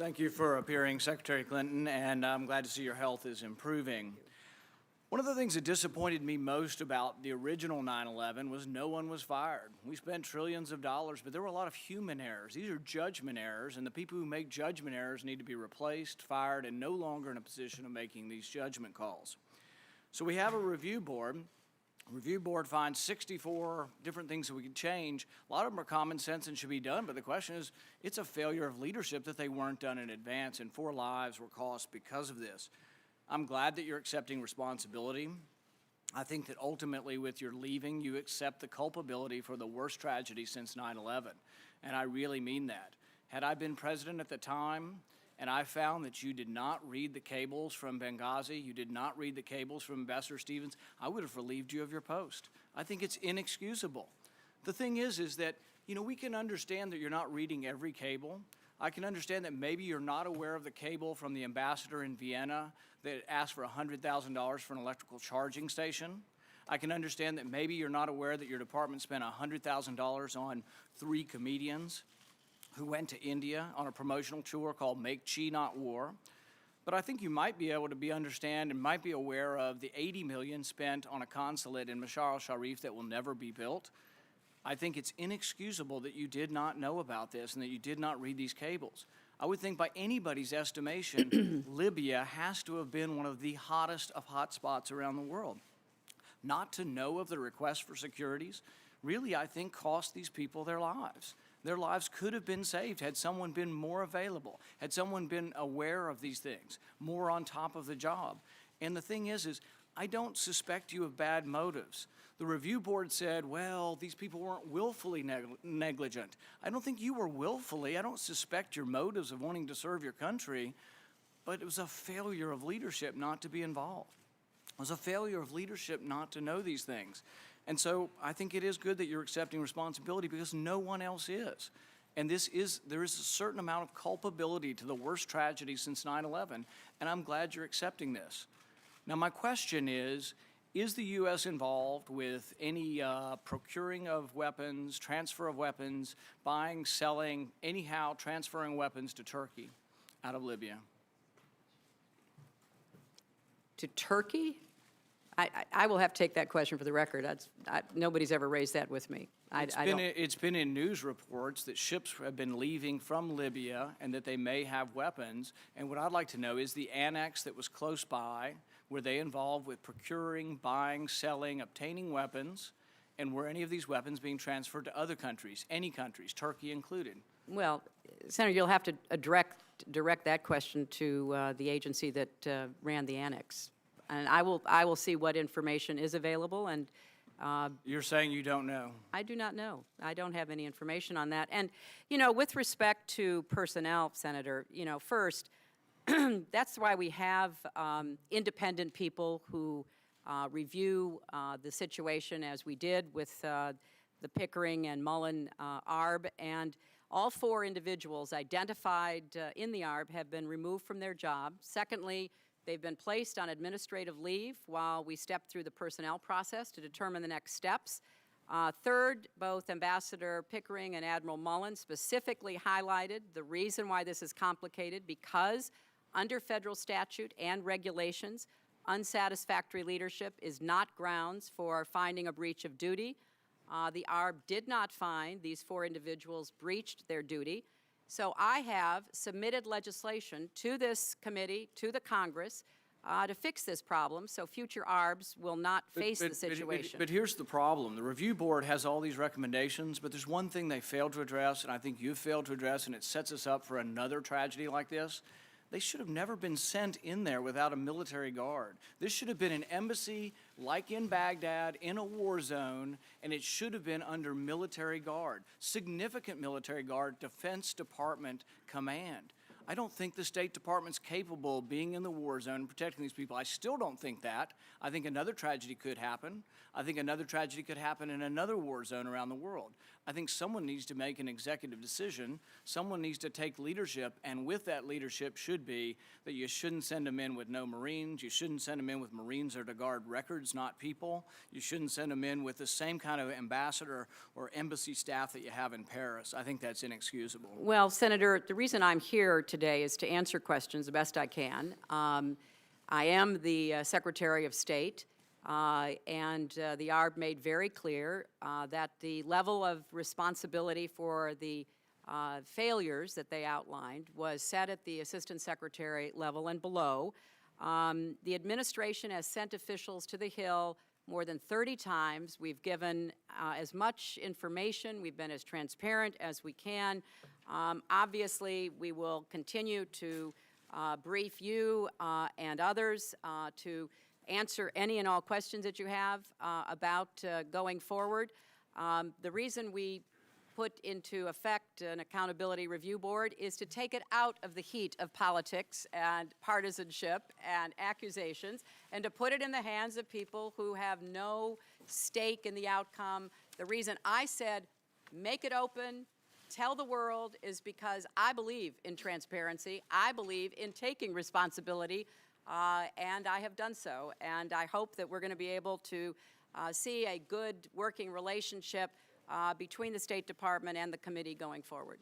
Thank you for appearing, Secretary Clinton, and I'm glad to see your health is improving. One of the things that disappointed me most about the original 9/11 was no one was fired. We spent trillions of dollars, but there were a lot of human errors. These are judgment errors, and the people who make judgment errors need to be replaced, fired, and no longer in a position of making these judgment calls. So we have a review board. The review board finds 64 different things that we could change. A lot of them are common sense and should be done, but the question is, it's a failure of leadership that they weren't done in advance, and 4 lives were cost because of this. I'm glad that you're accepting responsibility. I think that ultimately with your leaving, you accept the culpability for the worst tragedy since 9/11, and I really mean that. Had I been president at the time, and I found that you did not read the cables from Benghazi, you did not read the cables from Ambassador Stevens, I would have relieved you of your post. I think it's inexcusable. The thing is that, we can understand that you're not reading every cable. I can understand that maybe you're not aware of the cable from the ambassador in Vienna that asked for $100,000 for an electrical charging station. I can understand that maybe you're not aware that your department spent $100,000 on 3 comedians who went to India on a promotional tour called Make Chi Not War. But I think you might be able to understand and might be aware of the $80 million spent on a consulate in Mashar al-Sharif that will never be built. I think it's inexcusable that you did not know about this and that you did not read these cables. I would think by anybody's estimation, Libya has to have been one of the hottest of hot spots around the world. Not to know of the request for securities really, I think, cost these people their lives. Their lives could have been saved had someone been more available, had someone been aware of these things, more on top of the job. And the thing is I don't suspect you of bad motives. The review board said, well, these people weren't willfully negligent. I don't think you were willfully. I don't suspect your motives of wanting to serve your country, but it was a failure of leadership not to be involved. It was a failure of leadership not to know these things. And so I think it is good that you're accepting responsibility because no one else is. And there is a certain amount of culpability to the worst tragedy since 9/11, and I'm glad you're accepting this. Now, my question is the U.S. involved with any procuring of weapons, transfer of weapons, buying, selling, anyhow transferring weapons to Turkey out of Libya? To Turkey? I will have to take that question for the record. Nobody's ever raised that with me. It's been in news reports that ships have been leaving from Libya and that they may have weapons. And what I'd like to know is the annex that was close by, were they involved with procuring, buying, selling, obtaining weapons? And were any of these weapons being transferred to other countries, any countries, Turkey included? Well, Senator, you'll have to direct that question to the agency that ran the annex. And I will see what information is available. And you're saying you don't know? I do not know. I don't have any information on that. And with respect to personnel, Senator, first, that's why we have independent people who review the situation, as we did with the Pickering and Mullen ARB, and all 4 individuals identified in the ARB have been removed from their job. Secondly, they've been placed on administrative leave while we step through the personnel process to determine the next steps. Third, both Ambassador Pickering and Admiral Mullen specifically highlighted the reason why this is complicated, because under federal statute and regulations, unsatisfactory leadership is not grounds for finding a breach of duty. The ARB did not find these 4 individuals breached their duty. So I have submitted legislation to this committee, to the Congress, to fix this problem so future ARBs will not face the situation. But here's the problem. The review board has all these recommendations, but there's one thing they failed to address, and I think you've failed to address, and it sets us up for another tragedy like this. They should have never been sent in there without a military guard. This should have been an embassy like in Baghdad in a war zone, and it should have been under military guard, significant military guard, Defense Department command. I don't think the State Department's capable of being in the war zone and protecting these people. I still don't think that. I think another tragedy could happen. I think another tragedy could happen in another war zone around the world. I think someone needs to make an executive decision. Someone needs to take leadership, and with that leadership should be that you shouldn't send them in with no Marines. You shouldn't send them in with Marines that are to guard records, not people. You shouldn't send them in with the same kind of ambassador or embassy staff that you have in Paris. I think that's inexcusable. Well, Senator, the reason I'm here today today is to answer questions the best I can. I am the Secretary of State, and the ARB made very clear that the level of responsibility for the failures that they outlined was set at the Assistant Secretary level and below. The administration has sent officials to the Hill more than 30 times. We've given as much information. We've been as transparent as we can. Obviously, we will continue to brief you and others to answer any and all questions that you have about going forward. The reason we put into effect an accountability review board is to take it out of the heat of politics and partisanship and accusations and to put it in the hands of people who have no stake in the outcome. The reason I said make it open, tell the world, is because I believe in transparency. I believe in taking responsibility, and I have done so. And I hope that we're going to be able to see a good working relationship between the State Department and the committee going forward.